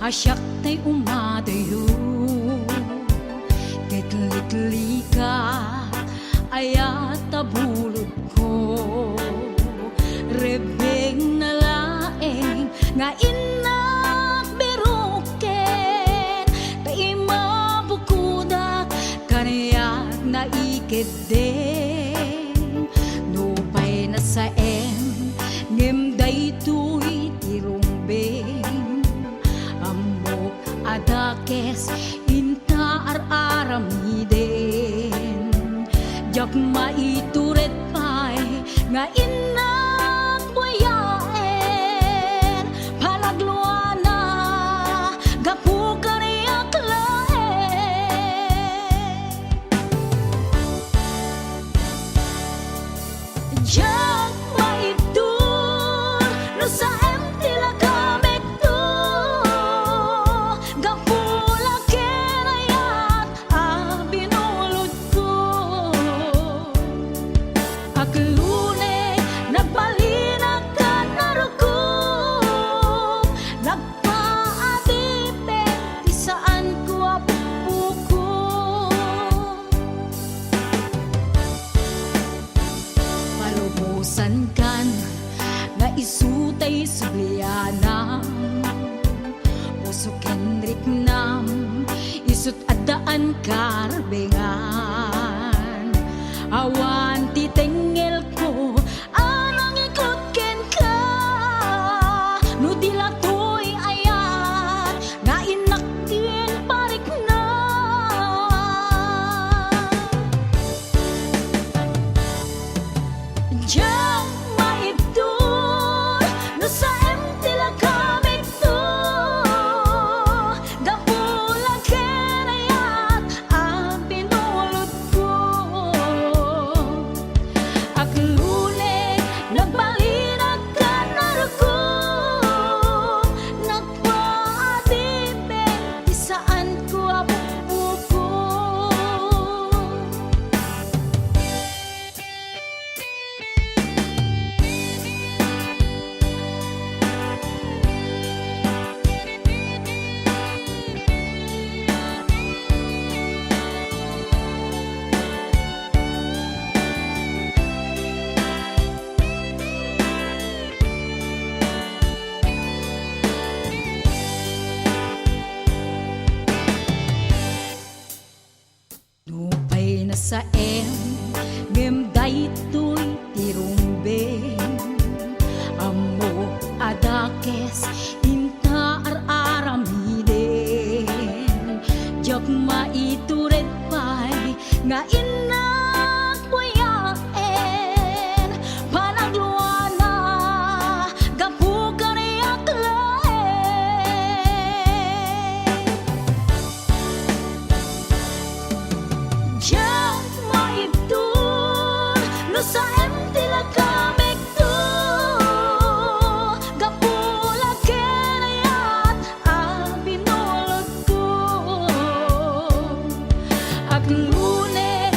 Asyak tay umadayo Kitlikli ka ayat tabulod ko Rebeng na laeng nga inak biruken Tay mabukudak kanayak na ikeden Nupay na sa ngem daytoy tirumbeng Amok adakes inta aramiden Jak maituret pay nga inak buyaen Palagluana gapu kaniyak laen Jak maitur no sa tila kamek to Gapula kenayat binulod ko Aklune nagbalinag ka narukom Nagpaadipe di saan ko apuko Palubusan kan nga isutay sublianam Puso kenrik nam isut adaan karbengan Awan titengel ko anang ikot ken ka No dilatoy ayat nga inaktin parik na Diyan maibdur no sa tila kamig to Gapula kenayat binulod ko Aklune nagbalinag ka narukom Nagpaadipe di saan ko apupuko Nupay na sa ngem daytoy tirumbeng Amo adakes inta aramiden Jak maituret pay nga inak buyaen Panagluana gapu kaniyak laen Jak maibdur no sa tila kamek to Gapula kenayat binulod ko Aklune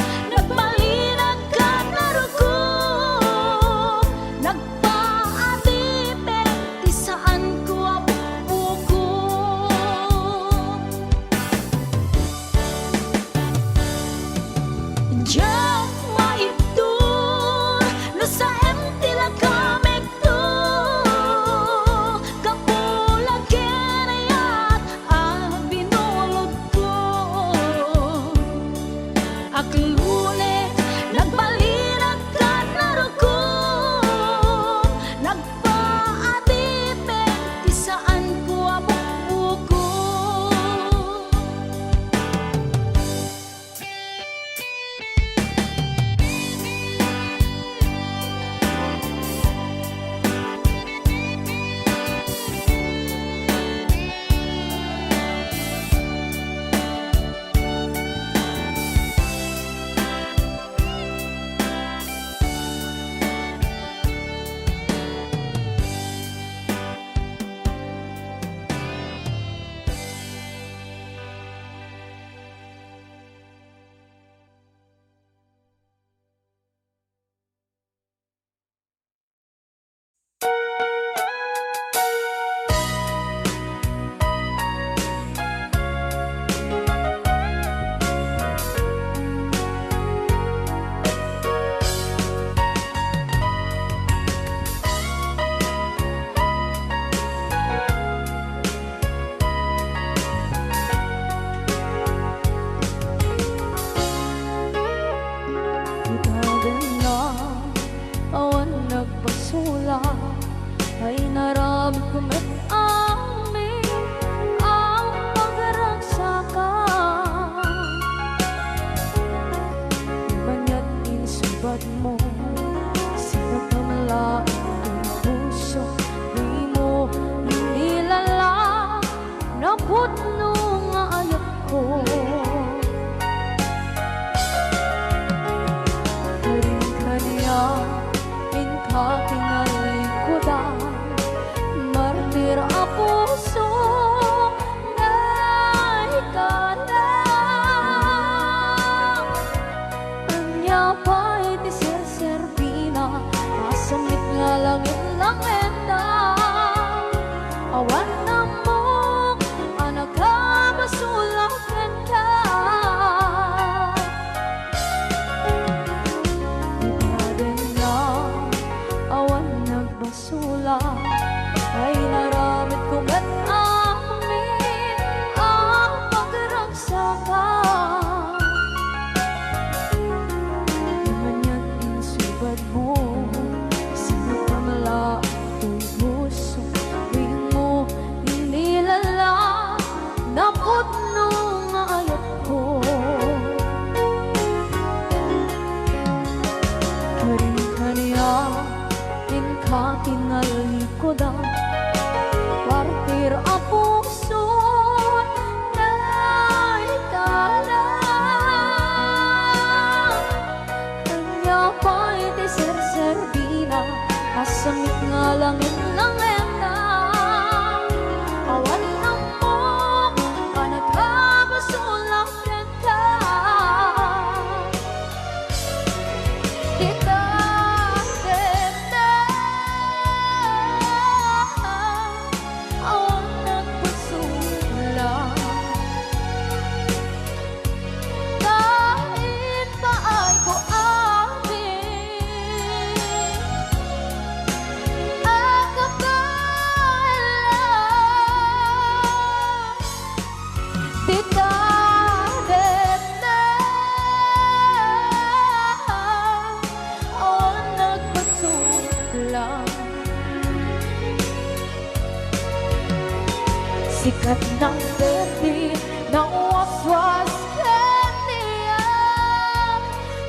sikat ng gabi ng waswas kaniya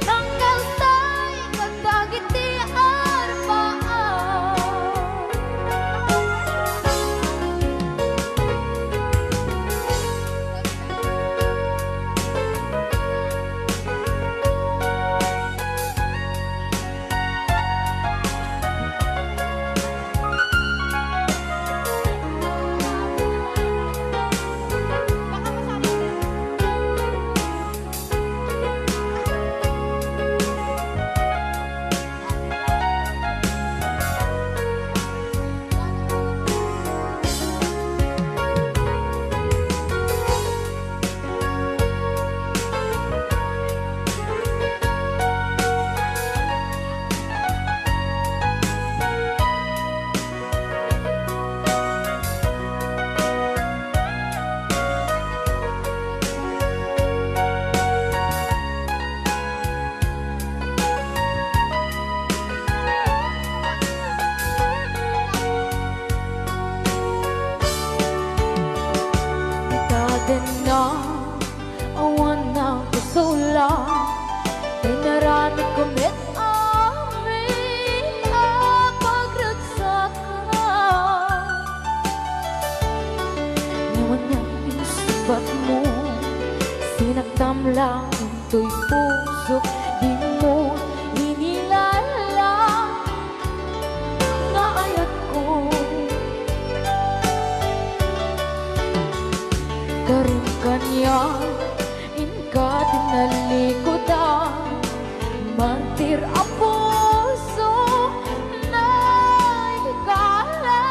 ng kaltay kagdagiti arbaan. Na awan ng kusula dinarami kumit amin ang pagragsakan. Ngayon niyang pinsubat mo sinagtam lang into'y puso di mo inilala nga ayat ko karin kanya inka tinalikodan mantir a puso na hikala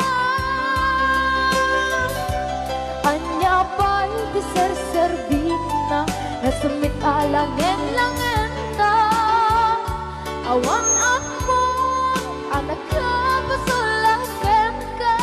anya pa'y diserservin na nasumit alangen-langen na awang ako anak ka pasulakan ka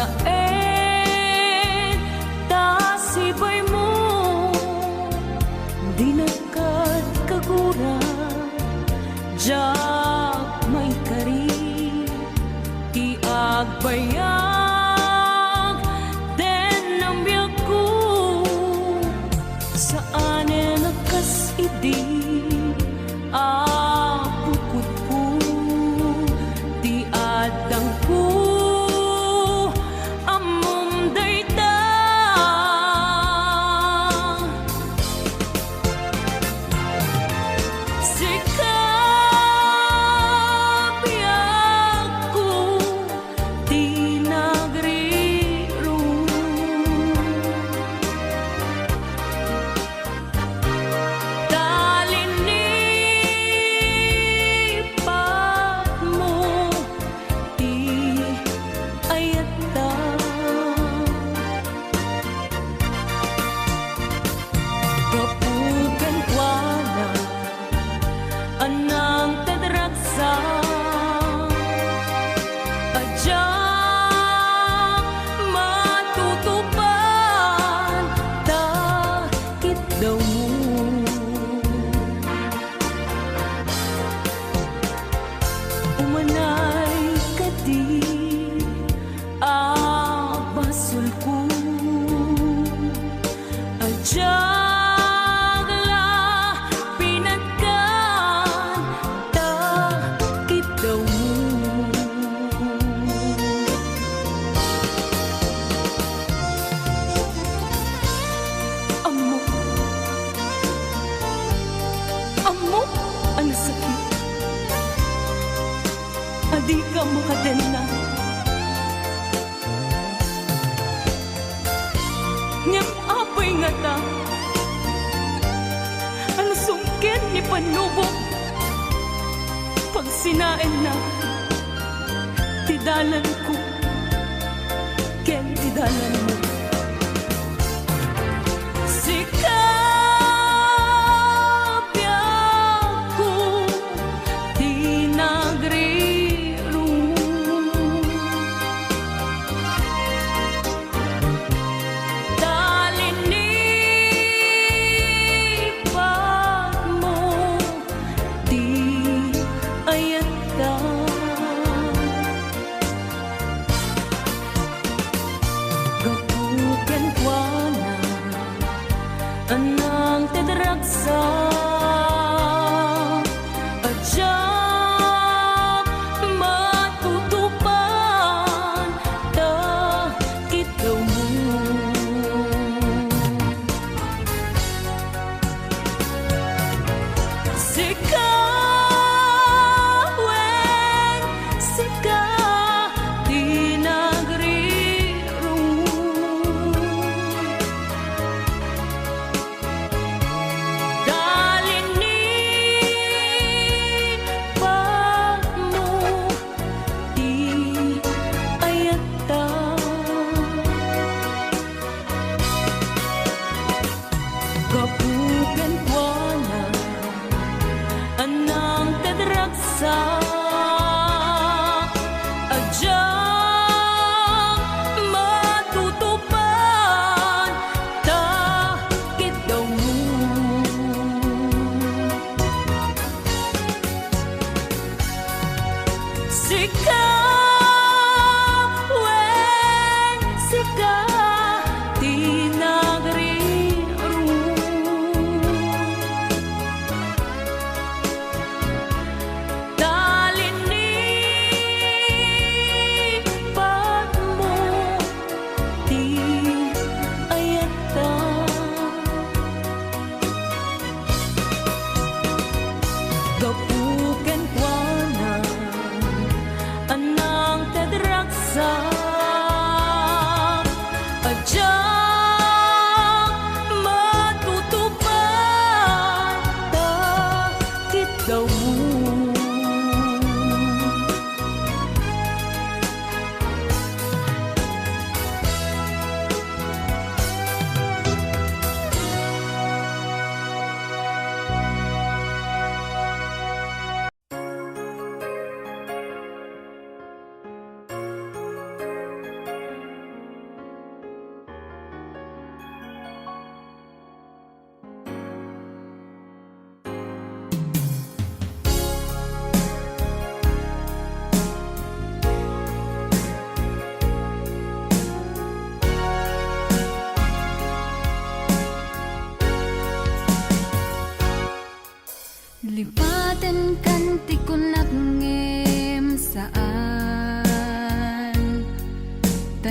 lain ta sibay mo di nakat kagura jak may kari ti agbayag den ang biyak ko saan nakas idi apukot ko ti adang ko amom dayta sikap biyak ko ti nagriro talinipat mo ti ayata kapugan wala anang tadraksa adyak matutupan takit daw mo umanay kadi abasul ko adyak la pinagkan takit daw mo amo amo ang sakit adi ka makadena ngem apay nga ta ang sungkin ni panubok pag sinain na tidalan ko ken tidalan mo sikap biyak ko di nagriro talinipat mo di ayata gapuken kuana anang tedraksa adyak matutupan takit daw mo sikawen sika di nagriro talinipat mo di ayata kapugan kuana anang tadraksa adyak matutupan takit daw mo sikawen sika di nagriro talinipat mo di ayata gapuken kuana anang tadraksa adyak matutupan takit daw mo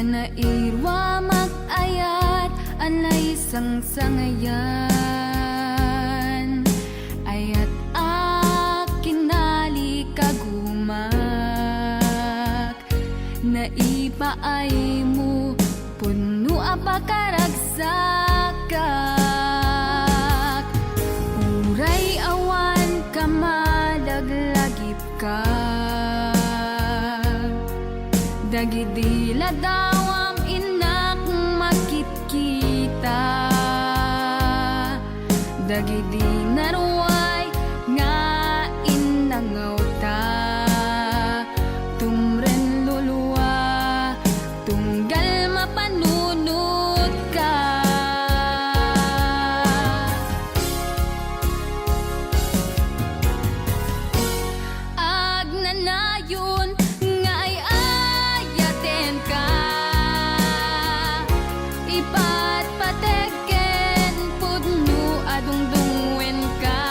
Kanairwa mag-ayat alay sang-sangayan ayat akinali kagumak naipaay mo puno apakaragsakak uray awan kamalaglagip ka dagidila dawam inak makit-kita dagidi naruay nga inangaw ta tumren luluwa tunggal mapanunod ka agnanayon nga ay ayaten ka ipat pategen pudno adungdungwen ka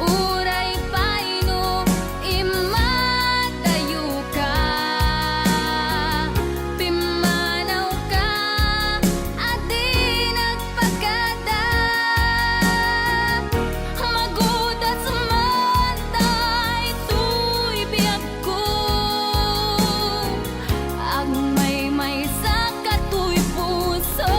uray paino imatayo ka pimanaw ka adi nagpagada magudas man tay tuy biyag ko agmay sa katuy puso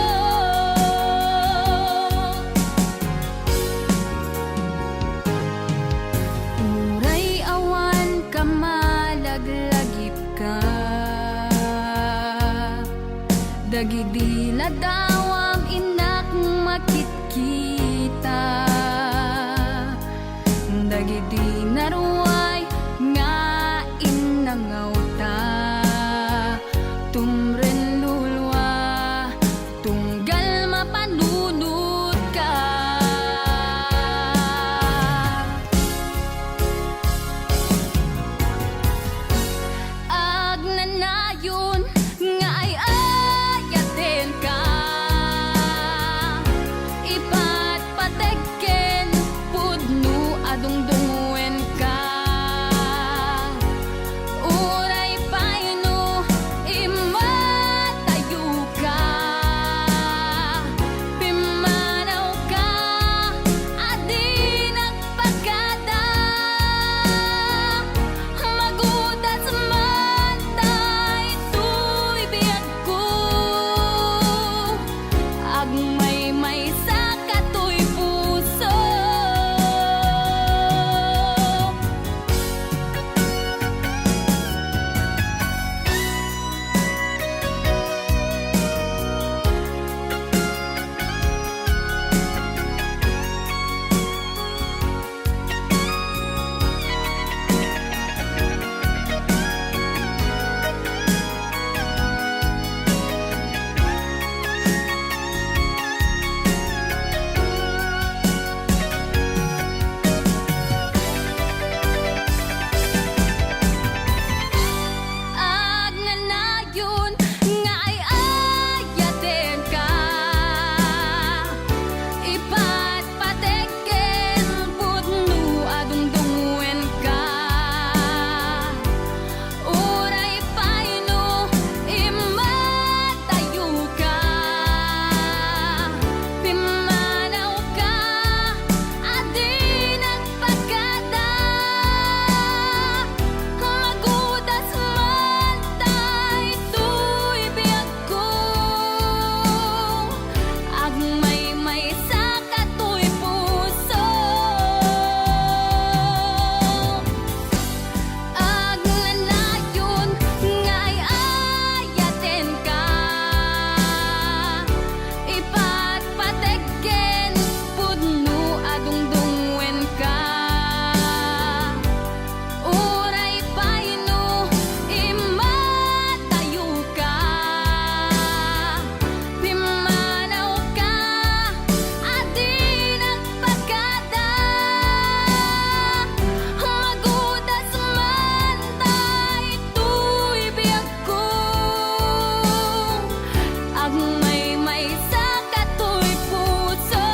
uray awan kamalaglagip ka dagidila dawam inak makit-kita dagidi naruay nga inangaw ta tumren lulwa tunggal mapanunod ka agnanayon nga ay ayaten ka ipat pategen pudno adungdungwen ka uray paino imatayo ka pimanaw ka adi nagpagada magudas man tay tuy biyag ko agmay sa katuy puso agnanayon nga ay ayaten ka ipat pategen pudno adungdungwen ka uray paino imatayo ka pimanaw ka adi nagpagada magudas man tay tuy biyag ko agmay sa katuy puso agnanayon nga ay ayaten ka ipat pategen pudno adungdungwen ka uray paino imatayo ka pimanaw ka adi nagpagada magudas man tay tuy biyag ko agmay sa katuy puso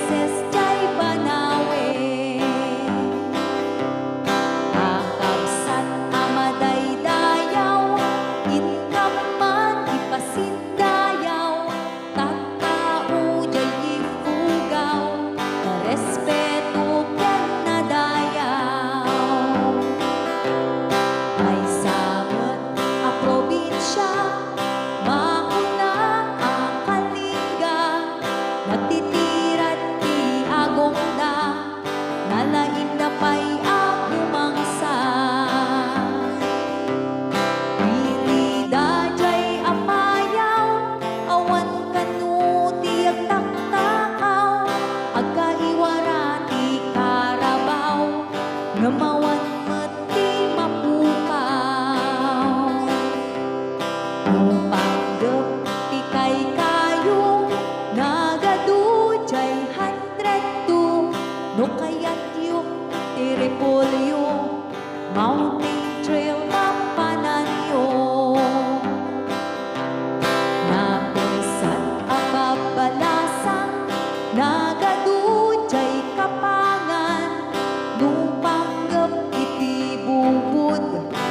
beses jay banawe kakabsat amaday dayaw inkam man ipasindayaw tattao jay ifugaw respeto ken nadayaw ay sabot a probinsya mauna ang kalinga natitirat ti agongda nalain na pa'y ang umangsa dili dajay apayaw awan kanu ti agtaktakaw agkaiwara ti karabaw ngamawan met ti mapukaw Nupanggap ti kay kayo nagadujay 102 no kayat yung ti repolyo mountain trail mapanan yo napusat ababalasan nagadujay kapangan nupanggap iti bubud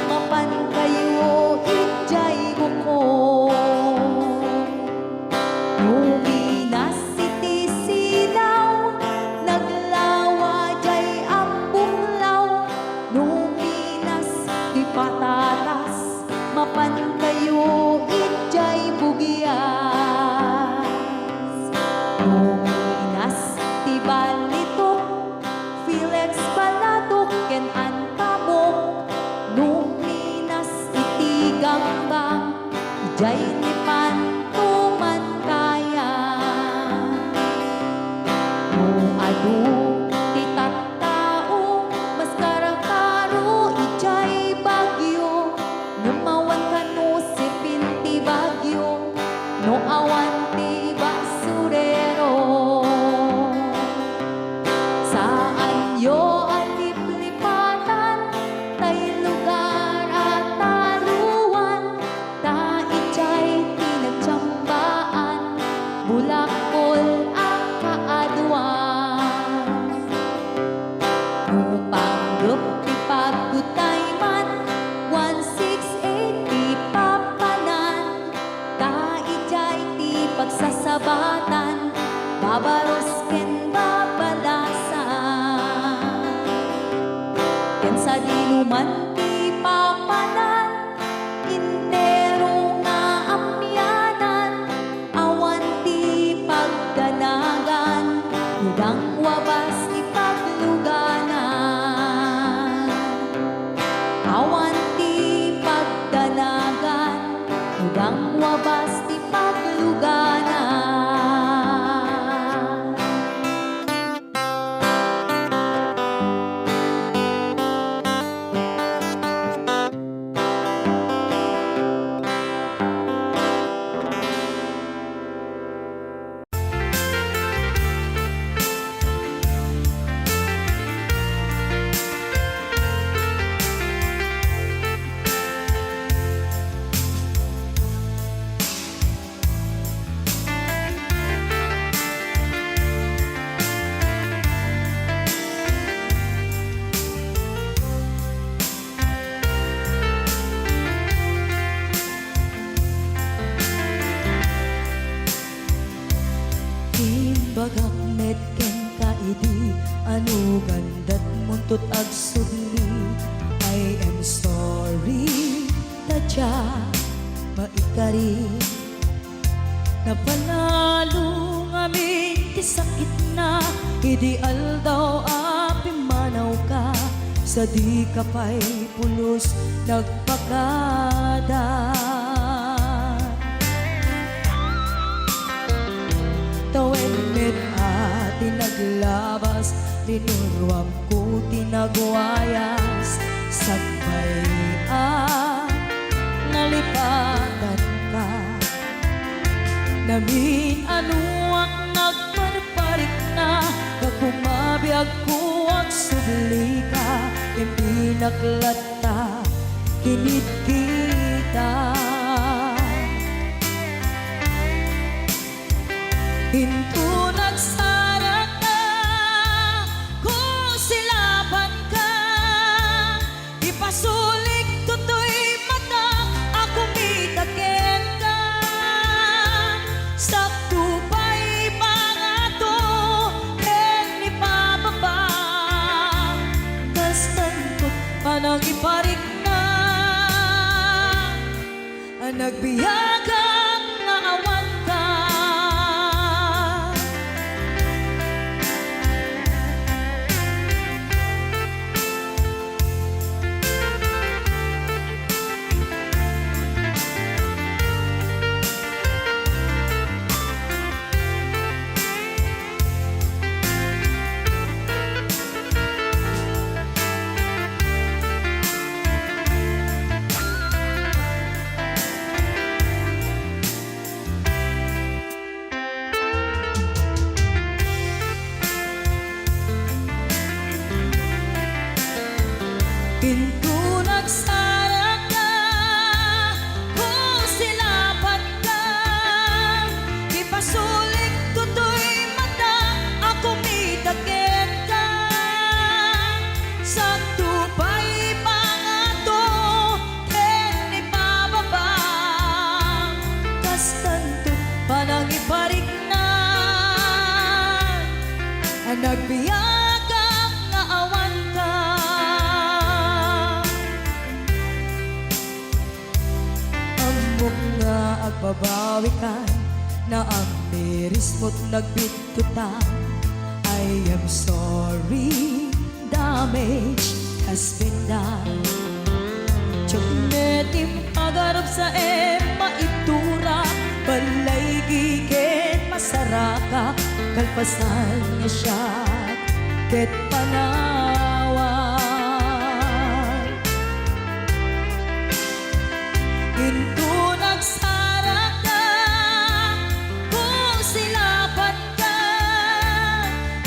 mapan kayo ijay buko Luminas iti silaw naglawa jay ambunglaw Luminas ti patatas mapan kayo ijay bugias Luminas ti balitok Felix Balatok ken antamok Luminas iti gambang Ijay ni pantuman kaya adu ti tattao mas karakaro ijay bagyo Numawan kanu sipin ti bagyo no awan ti basurero Saan yo aliplipatan tay lugar at taluan ta ijay tinagtsambaan bulakol ang kaaduan Nupanggap ti pagdutay man 168 ti papanan ta ijay ti pagsasabatan babaros ken babalasan ken sa dinuman ti papanan intero nga amyanan awan ti pagdanagan udang wabas ti pagluganan awan ti pagdanagan udang wabas ti pagluganan Bagak net ken kaidi anu gandat muntut ag sudli I am sorry tadya maikari napanalo ngamin ti sakit na ideal daw api manaw ka sa di kapay pulos nagpakada Tawen met ati naglabas Dinurwam ko tinagwayas Sagbay nalipatan ka Namin anuak nagparparik na Kakumabiyag ko at subli ka Yung pinaklata kinit kita Hinto nagsara ka nagbiyagang nga awan ka. Pinto nagsara ka, kung silapat ka, ipasulik tutoy mata, ako mitagit ka. Sa tupay pangato, ken ipababa, kastanto panang iparik na, nagbiyagang nga awan ka. Amok nga agbabawi ka, na ang miris mo't nagbitutan. I am sorry, damage has been done. Tiyoknetim agarap sa maitura, balay giken masaraka, kalpasan niya siya, ket panawan. Into nagsara ka, kung silapat ka,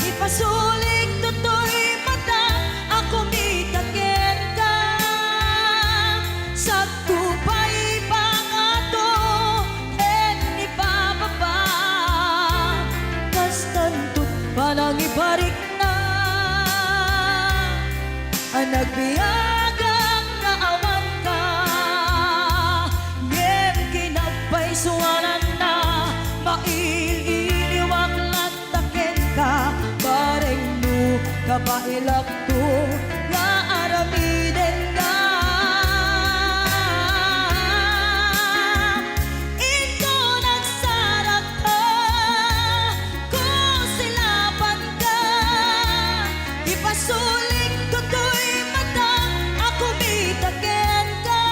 ipasulik tutoy mata, ako mitagit ka. Sa tupay pangato, ken ipababa, kastantot panang ibarik na, nagbiyagang nga awan ka. Ngem kinapay suwanan na, maililiwag lataken ka, bareng no kabailak to, nga aramiden ka. Ito nagsarap ka, kung silapan ka, ipasulik tutoy mata, ako mitagit ka.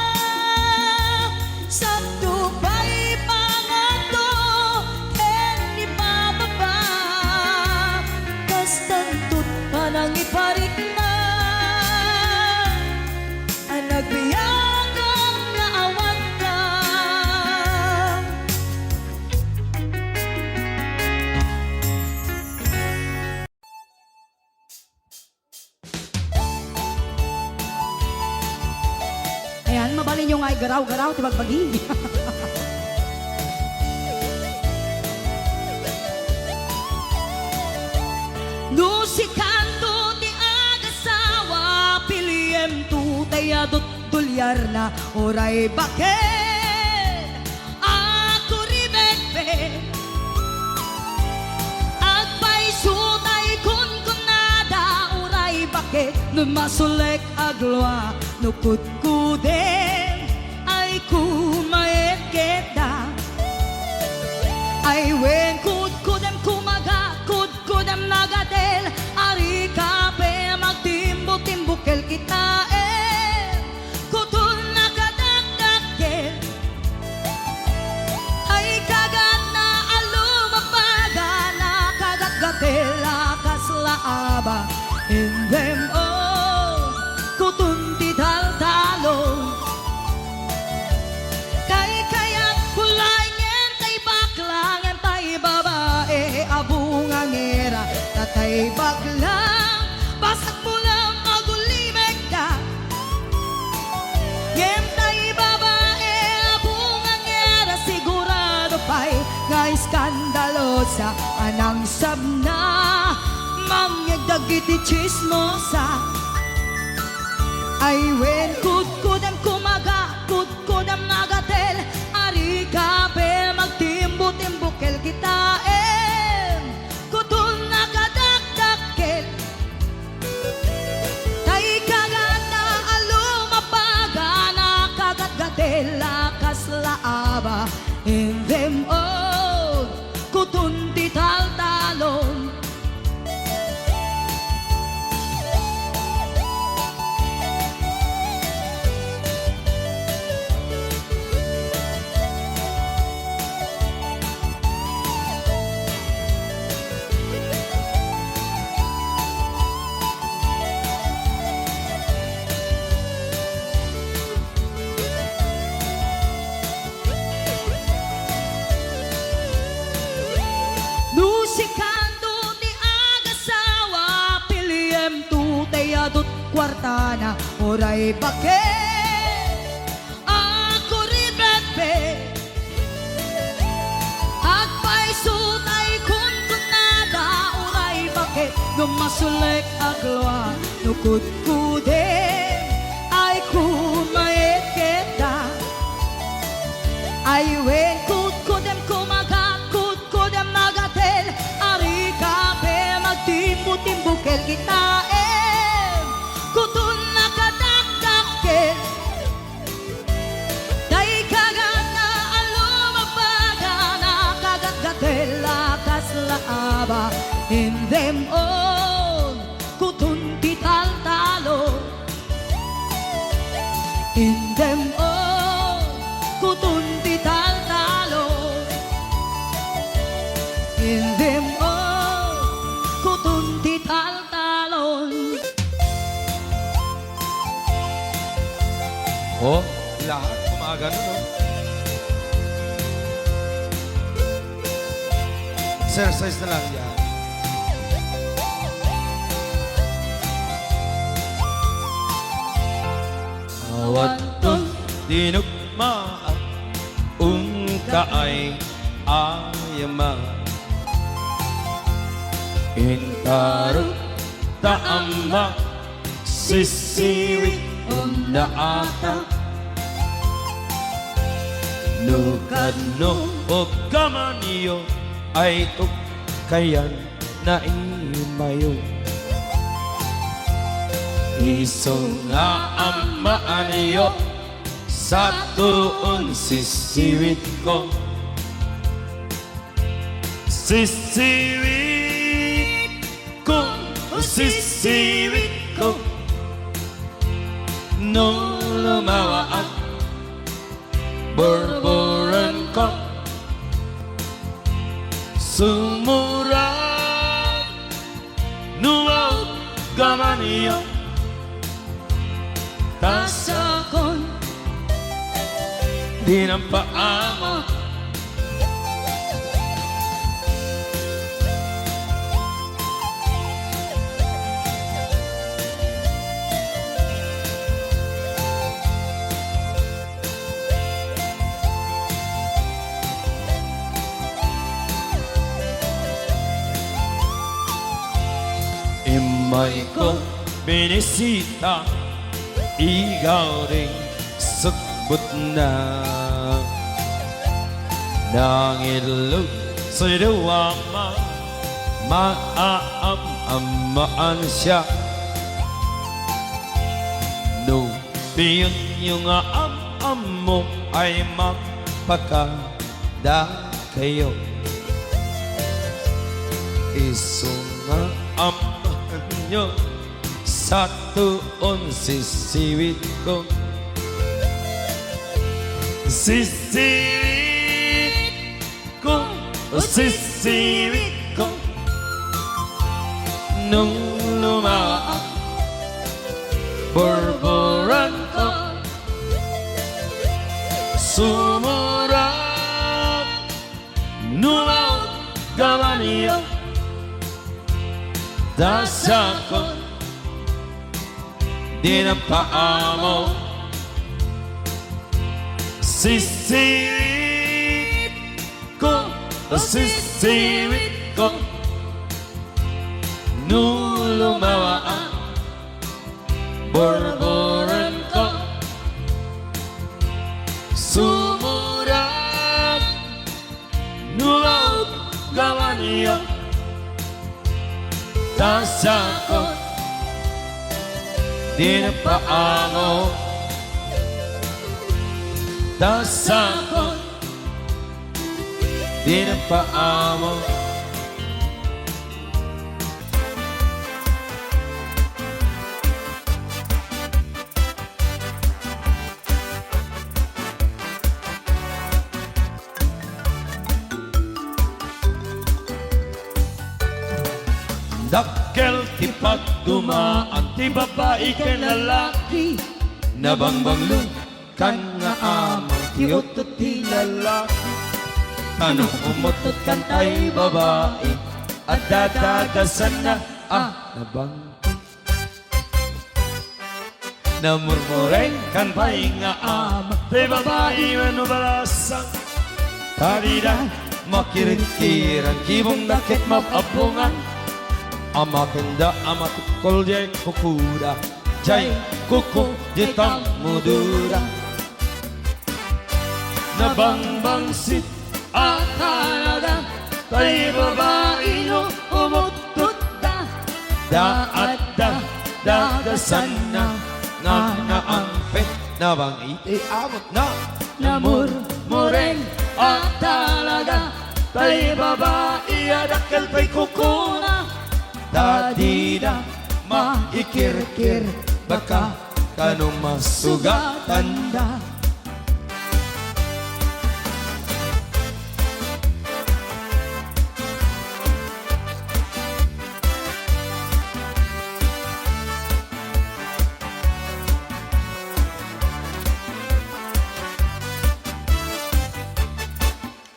Sa tupay pangato, ken ipababa, kastantot panang iparik na, nagbiyagang nga awan ka. Ayan, mabalin yung ay garaw-garaw, tibagbagi. No si kanto ti agasawa, piliem tu tayadot tulyar na, oray bakit ako ribekbe, agpay sutay kun kunada, oray bakit numasulek agloa, nukut kudem ay kumayet kita. Ay wen kudem kumaga, kudem nagadel, ari kape magtimbo-timbukel kita kutul nakadagdagel. Ay kagat na alumapaga, nakagagatel akas laaba, in them all kutunti dal-dalong. Kayat pulay ngentay baklang, ngentay babae, abungang era, tatay baklang, basak mo lang magulimeg ka. Ngentay babae, abungang era, sigurado pa'y nga iskandalosa, anang sabna, mangyagdagiti chismosa. Ay wen kudkudam kumaga, kudkudam nagatel, ari kape magtimbo-timbukel kita kutul nakadakdakel. Tay kagat na alumapaga, nakagatgatel akas laab, kwarta na oray bakit ako rin bebe at paisutay kun kunada oray bakit gumasulik agloa nukod kude ay kumayet kita ay wen kudem kumagat kudem magatel ari kape magtimbo-timbukel kita kutun nakadakdakel day kagat na alumabaga nakagagatel lakas laaba in them all kutun tital-talo in them all kutun tital-talo in them all kutun tital-talon. Oh, lahat gumagano, no? Exercise na lang yan. Awatong dinugmaan kaay ayama Intaro taama sisiwi na ata Nukano o kamaniyo ay tukayan na imayo Isong nga amaan niyo sa tuon sisiwit ko Sisiwit ko, sisiwit ko Nung lumawa at borboran ko Sumurang nuwaw gamaniyo Tasakon di ng paa mo Imay ko binisita Ikaw rin sagbot na Nangilog sa'y dawama Maaam-amaan siya No, piyon yung am-am mo Ay magpakada kayo Isunga am nyo sa tuon sisiwit ko Sisiwit ko, sisiwit ko Nung lumaak borboran ko Sumurap numaw gamaniyo Dasakon di ng paa mo Sisiwit ko, sisiwit ko Nung lumawa ang borboran ko Sumurap nuwaw gamaniyo Tasakot di ng paa mo Tasakot di ng paa mo Dakkel ti pagdumaan ti babae ken lalaki Nabangbanglo kan nga ama ti utot ti lalaki Tanong umutot kan tay babae At dadagasan na nabang na murmuring kan pahinga ama Di babae manubalasan Tadida makirit-kiran Kibong nakit mapabungan Ama kenda ama tukol jay kukuda Jay kuku jitang mudura Nabangbangsit at halaga Tay babae no umutut da Daat da dagasan na Nga naampit na bang iti amot na Namurmureng at talaga Tay babae adakal pa'y kukuna Dadida maikirkir Baka kanong masugatan da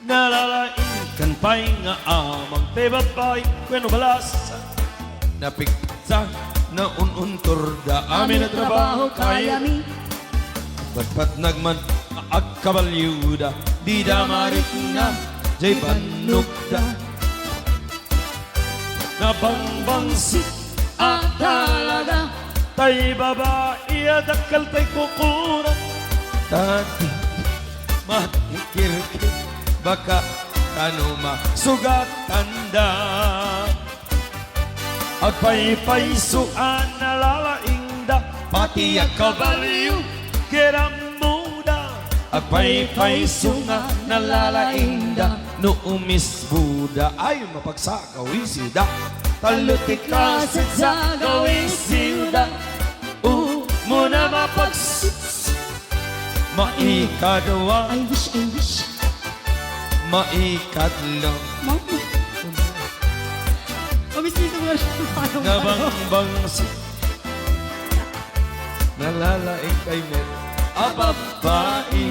Nalalain kan pa'y nga amang Te babae kweno balasa Napikta na ununtor da amin na trabaho kayami Batpat nagman agkabalyuda Di damarik na jay panukda Nabangbangsit at talaga Tay babae adakal tay kukura Tati matikirkir Baka kano masugatan da At paypaysuan nalalaing da Pati ang kabaliw kiram muda At paypaysunga nalalaing da No umis Buda ay mapagsagawisida Talutik ka sa sagawisida Muna mapagsis Maikadwa I wish. Maikadlo Mama. Obviously, ito mo siya. Nabangbangsi Nalalaing kay Met Ababae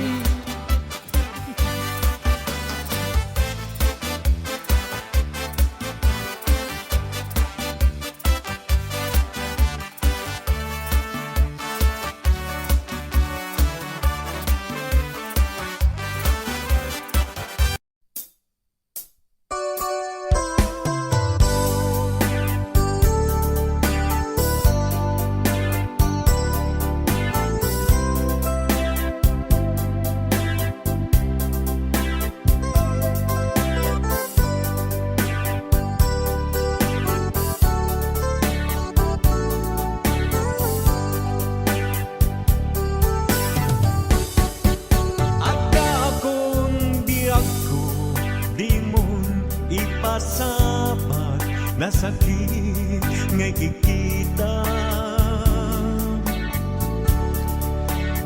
Sabat na sakit ngay kikita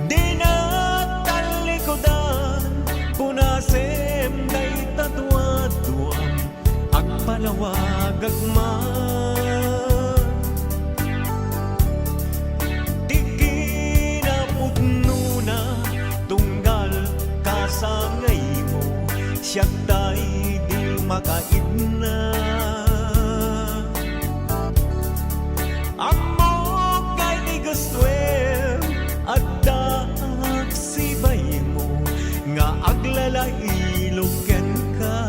Di na talikodan Punasem day tatuaduan Agpalawag agman Di kinapugno na Tunggal kasangay mo Siyak tay di makain na Amok kay di gustuem At dagsibay mo Nga aglalailuken ka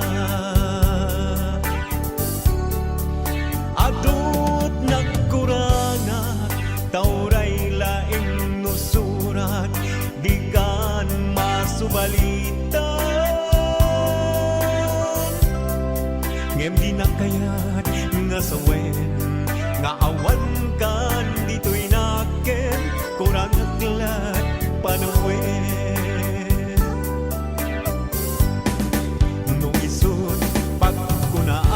Adut nagkurangat Tauray laing nusurat Di kan masubalitan Ngem di na kayat nga sawen Nga awan kan dito'y naken Kurang aglat panawen Nung isut pagkunaan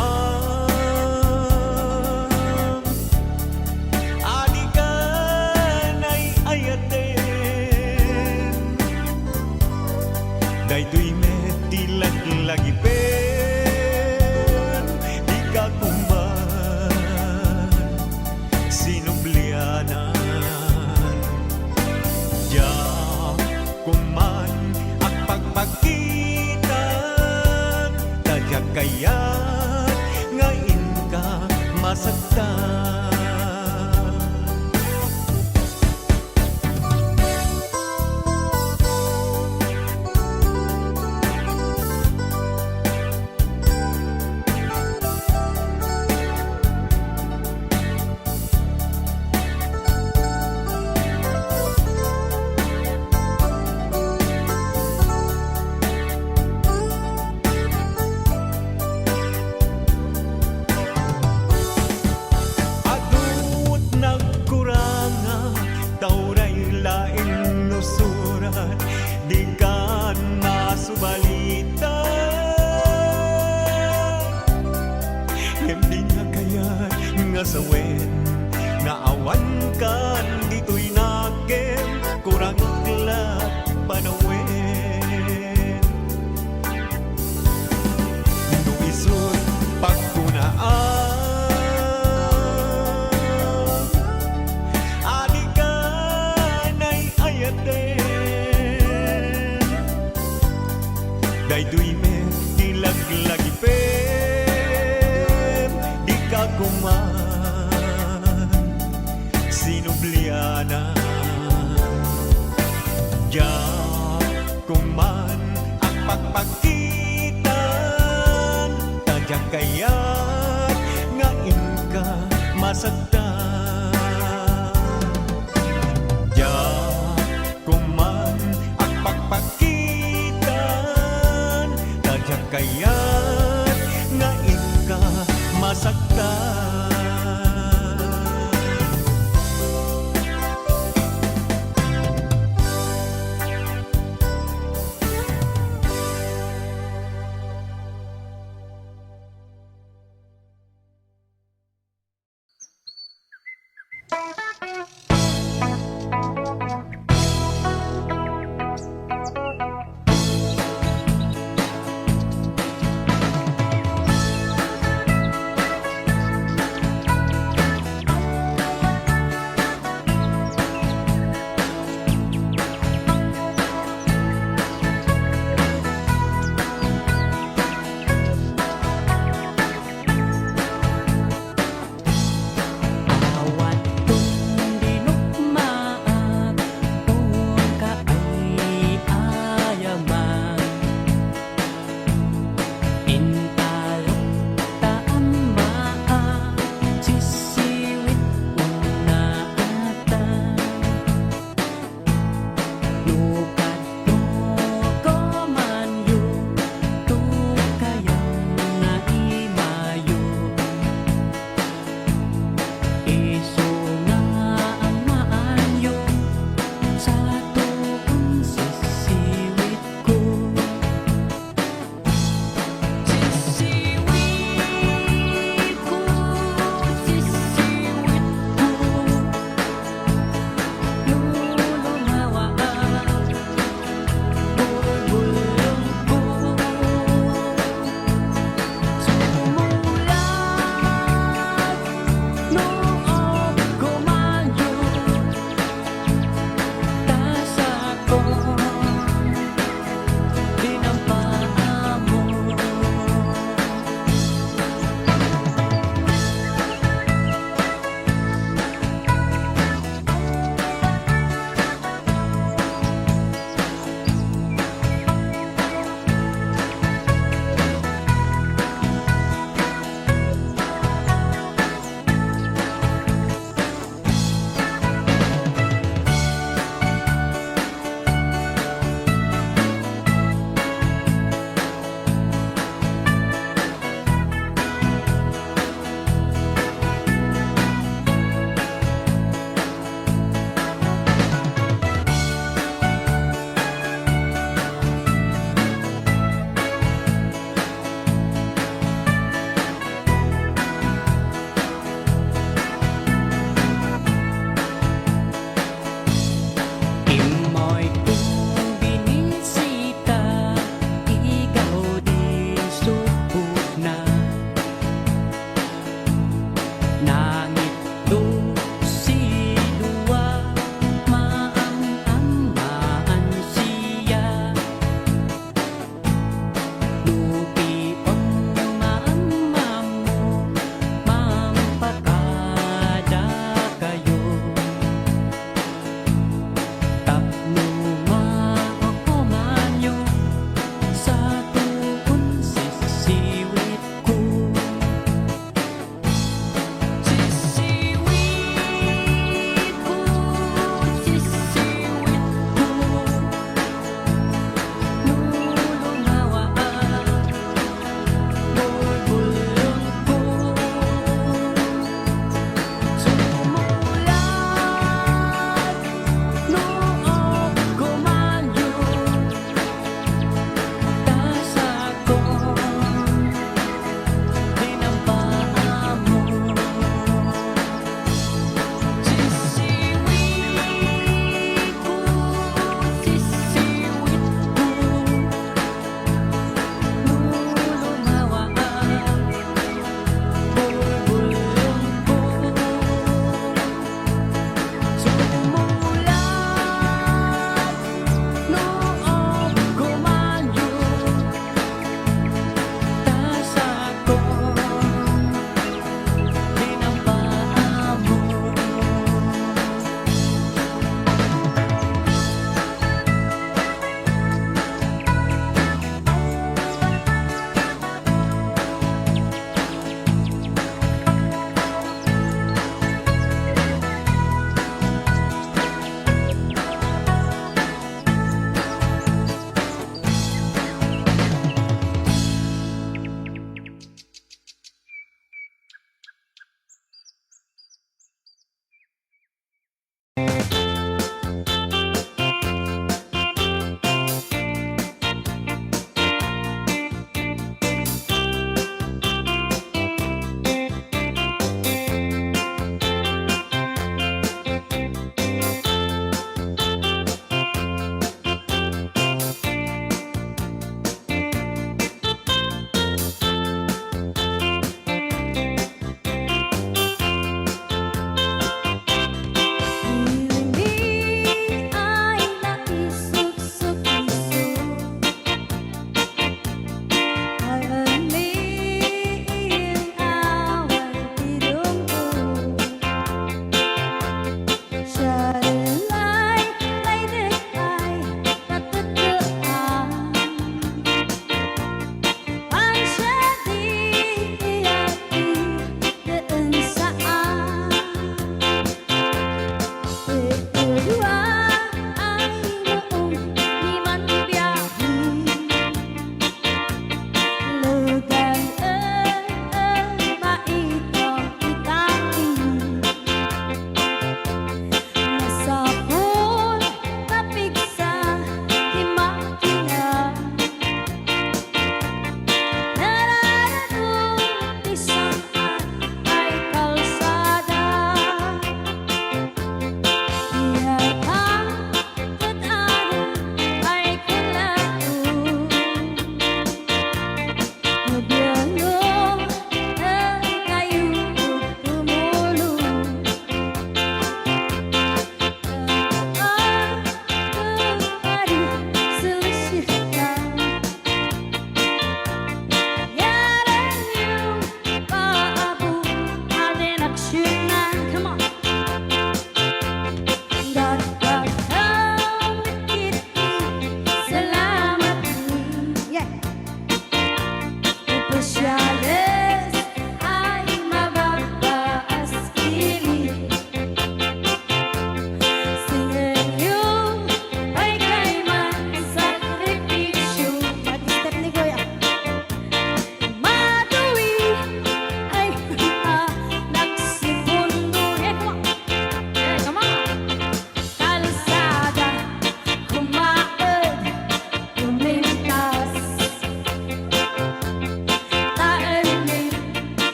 Adi ka na'y ayaten Dayto'y metilag lagi Sinublianan Diya kuman at pagpagitan Tagakayat ngayon ka masagtan panawen nga awan kan dito'y nakem kurang iklat panawen no isut pagkunaan adi ka na'y ayaten daytoy me dilaglagi pem di ka kuman sinubliana diyan kuman ang pagpakitan tadyang kaya't nga inka masagdan diyan kuman ang pagpakitan tadyang kaya't nga inka masagdan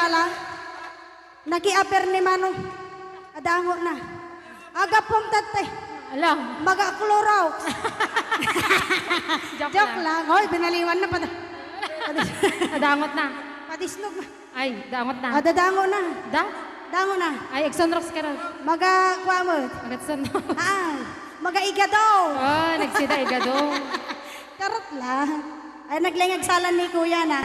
ala. Naki-aper ni Mano. Adango na. Aga pong tate. Alam. Maga-klorox. Joke Joke lang. lang. Hoy, binaliwan na pa. Nadangot na. Patisnog na. Ay, dangot na. Dadango na. Da? Dango na. Ay, Exonrox ka rin. Maga-kuha mo. Magatson. Ah, maga-iga daw. Oh, nagsida igado. Karot lang. Ay, naglingag salan ni kuya na.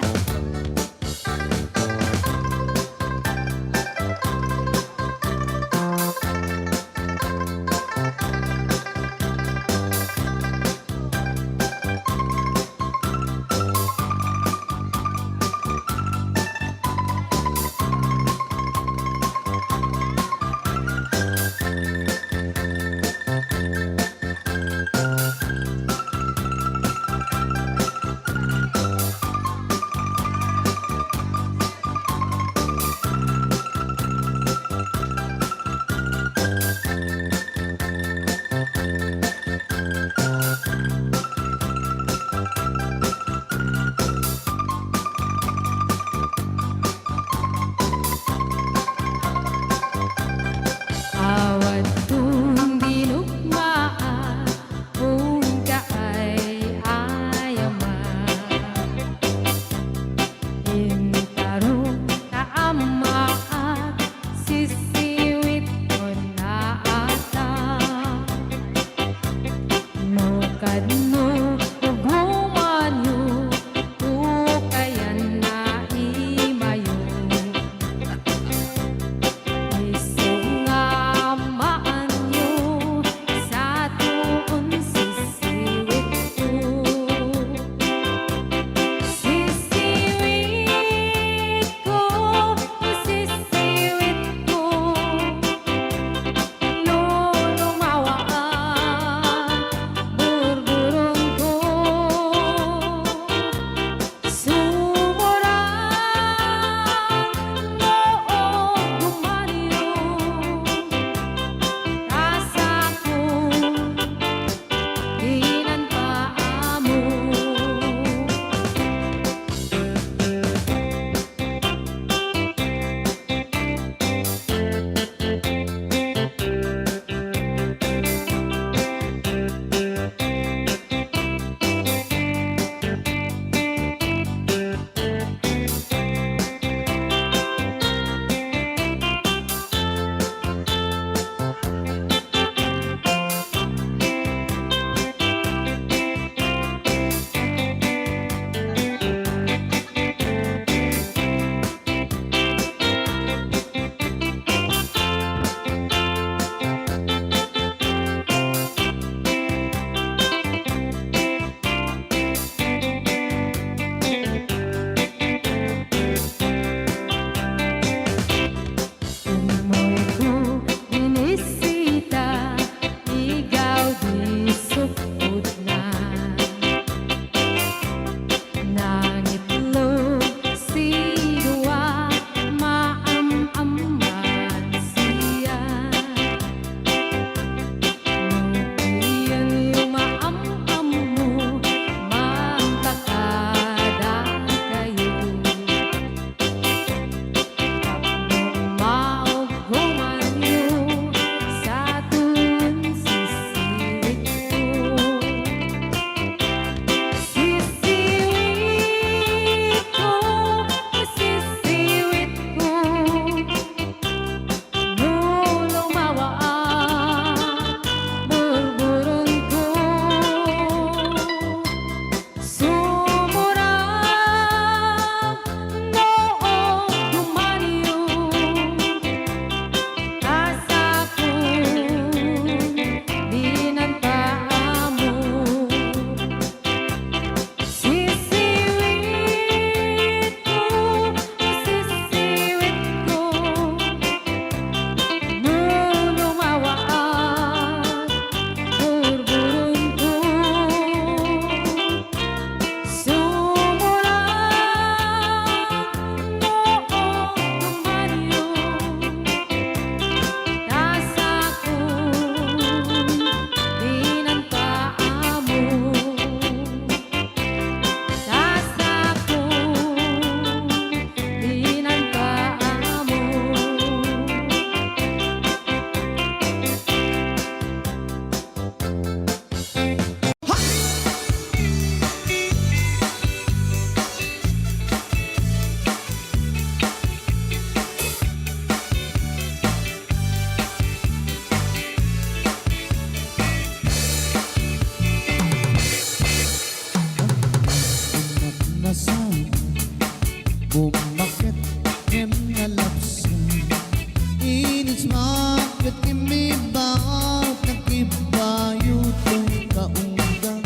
bakit kimibaw nakibayo tong kaunggang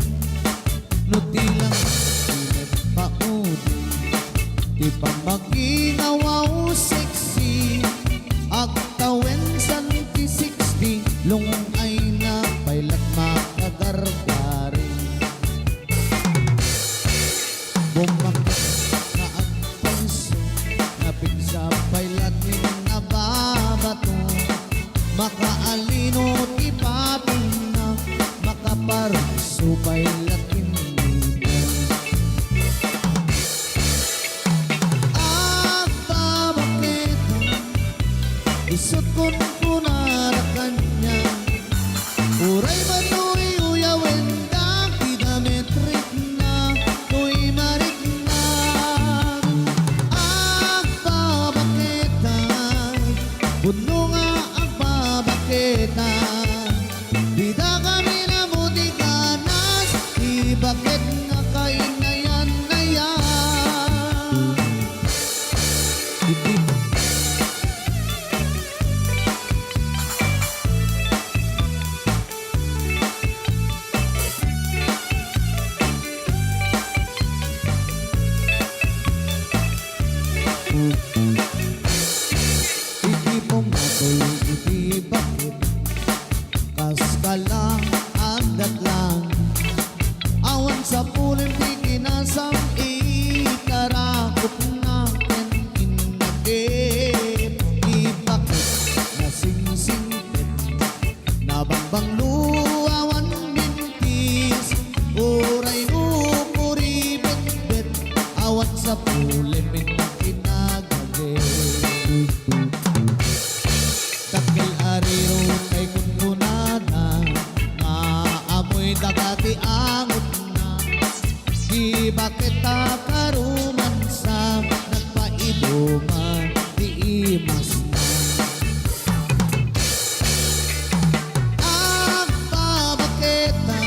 no tilang paud di pa maginawaw sexy agtawen san ti 60 lungong ay na pailat makagargari bumakit na agpanso napig sa pailat ning nababato makaalino ti paping na makaparso pailat isot kun kunara kanya uray manoy uyawen da kidametrik na tuy marik na agpabaketa puno nga agpabaketa bida kami na muti ganas ibakit nga kainayan na yan Iti pumatol, iti bakit kas ka lang, agdat lang awan sa pulim di kinasam ikarakot natin inagit ibakit nasingsingit nabangbang luawan mintis uray ukuri bet awan sa pulim takil ariro kay kunkunada maamoy dagati angot na di bakit karuman sa nagpaiduman di imas na agpabaketa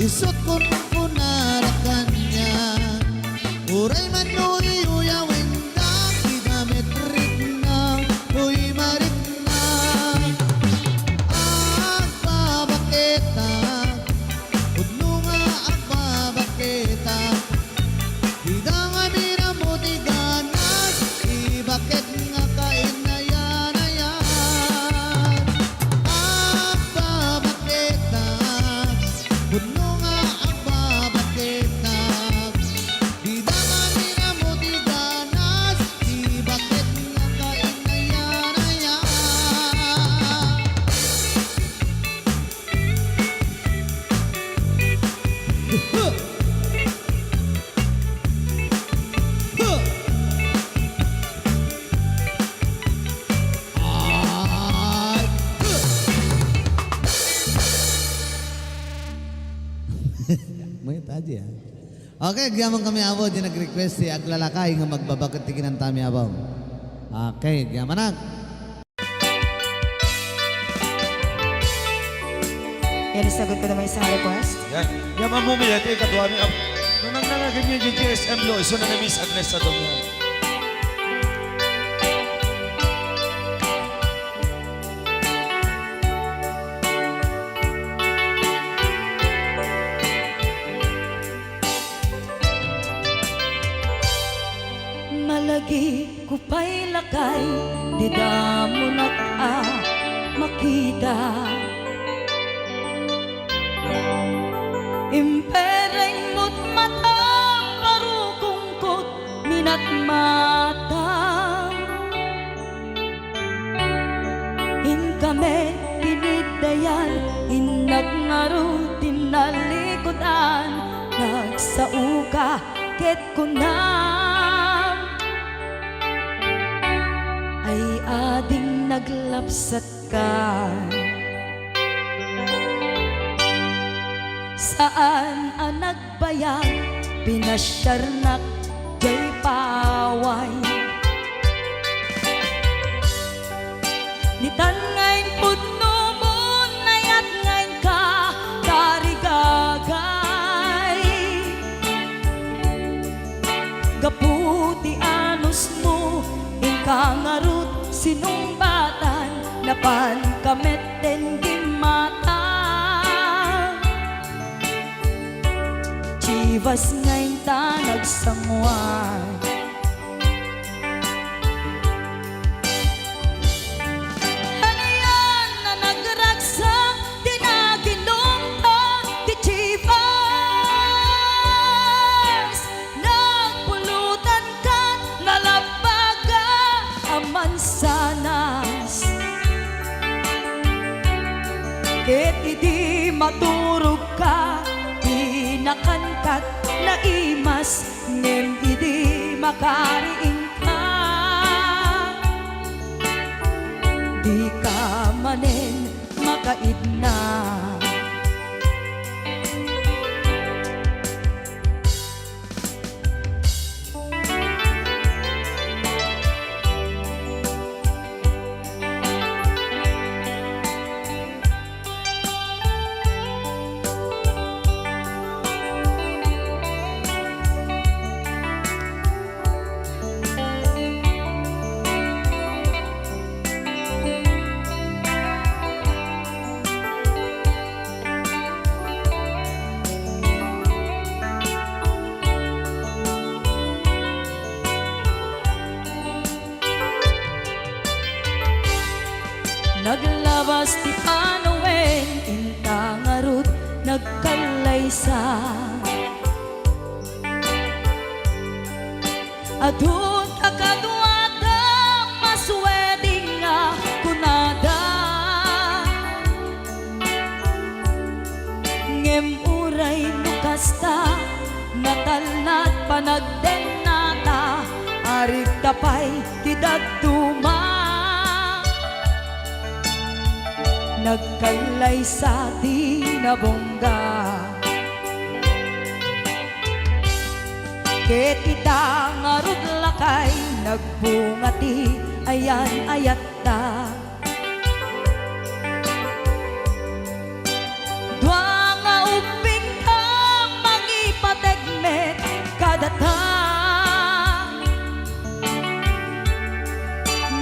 isot kunkunara kanya uray manoy uyawin da kidametrik na tuy marik na agpabaketa udno nga agpabaketa bida nga minamuti ganas ibakit nga kainayan-ayan agpabaketa udno nga agpabaketa bida nga minamuti ganas ibakit nga kainayan-ayan Ay! May taji ha. Okay, gyamon kami abo di nag-request si aglalakay nga magbabakit tiginan tami abaw. Okay, gyamanag. Yan, isagot ko naman isang request. Yan. Yaman mo may ati katuwami. Nung nanganagin niya yung GSM lo, iso na Miss Agnes sa doon. Malagi ko pa'y lakay, di damo makita. Impereng mo't mata, parukungkot, minat mata. Inkame, tinidayan, inagnaro, tinalikodan, nagsauka, ket kunam. Ay ading naglapsat ka. Saan ang nagbayag, pinasyarnak, jay paway. Nitan ngayon putno mo, nayat ngayon ka, tarigagay. Gaputi anos mo, ingkangarut sinumbatan, napan kameten gimata Chivas ngayon ta nagsamuan Ano yan na nagragsak di na ginumpa di Chivas Nagpulutan ka nalabaga ang mansanas Ket idi maturog ka di nakankat na imas ngem idi makariing ka di ka manen makaidna Naglabas ti Panoen, intangarut nagkalaysa. Adun akadwada masweding nga kunada. Ngem uray nukasta, natalnat panagdenata, arit tapay tidagtuma. Nagkailay sa tinabongga Ket ita ngarud lakay nagbungati ayan ayatta Dua nga uping ka mangipategmet kadata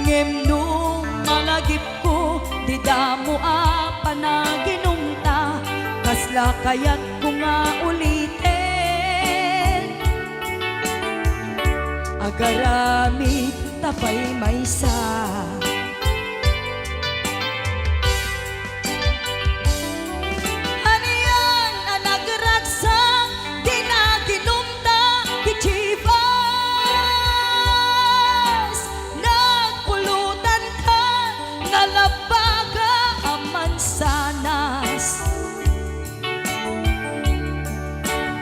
Ngem nung malagip ko di damo panaginumta kasla kayat ko nga ulitin agaramid tapay maysa ano yan ang nagragsak di na ginumta di Chivas nagpulutan ka nalabaga sanas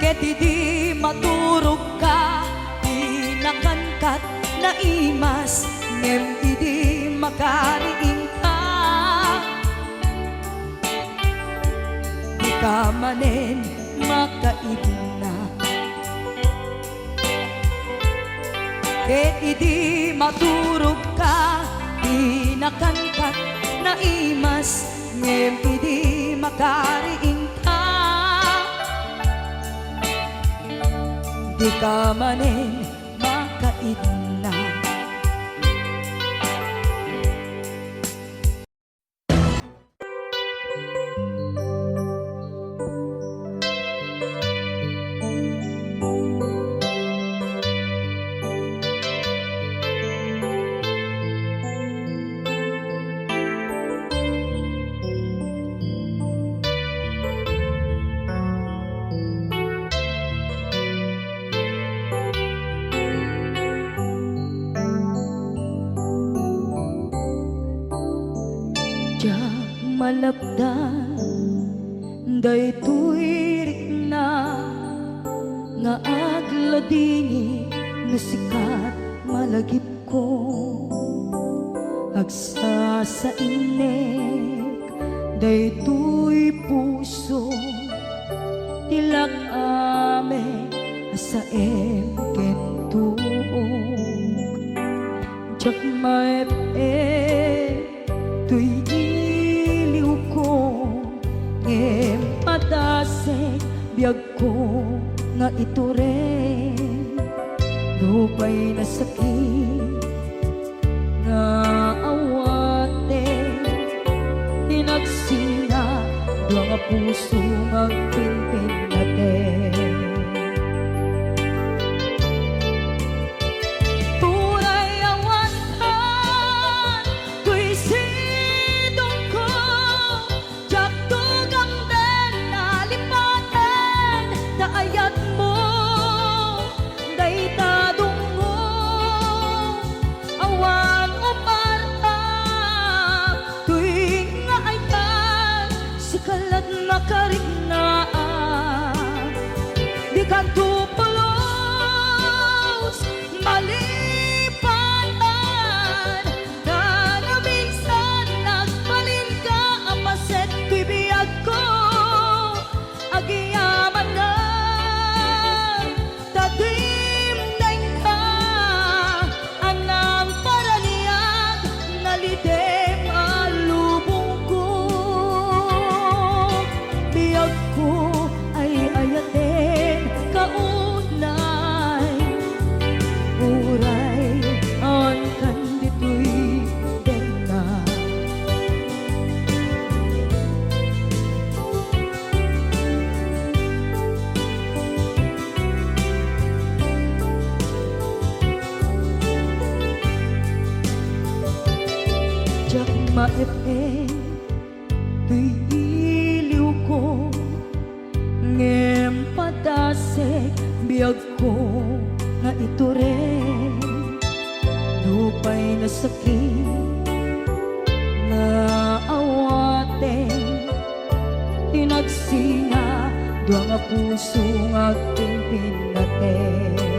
Ket di maturog ka di nakangkat na imas ngem di makariing ka di ka manen makaibna Ket di maturog ka di nakangkat na imas ngem idi makariing ka di ka manen makaidna malapdan daytoy rikna nga agladingi no sikat malagip ko agsa sa inek daytoy puso tilak ame sa emkentuog jak maep tuy patasek biyag ko nga ito rin lupay na sakit nga awate puso magpinpinatin. Puray awatan, tuy sidong ko, jak tugang den nalipaten, naayat mo, day tadong mo, awang umarap, tuwing nga ayan, sikalat na karingaan, di ka tupulos, malipanan, na minsan nagbalin ka, apaset bibiyag ko, agiyaman na, tadim ka, anang paraniyag, nalidem alubong ko, biyag ko ay ayatin kaunay, uray ang kandito'y denga. Jak maep-e, tuy iliw ko, ngem padasek, biyag ko nga ito rin, lupay na sakit, na awaten, tinagsinga, doang nga puso nga ating pinaten.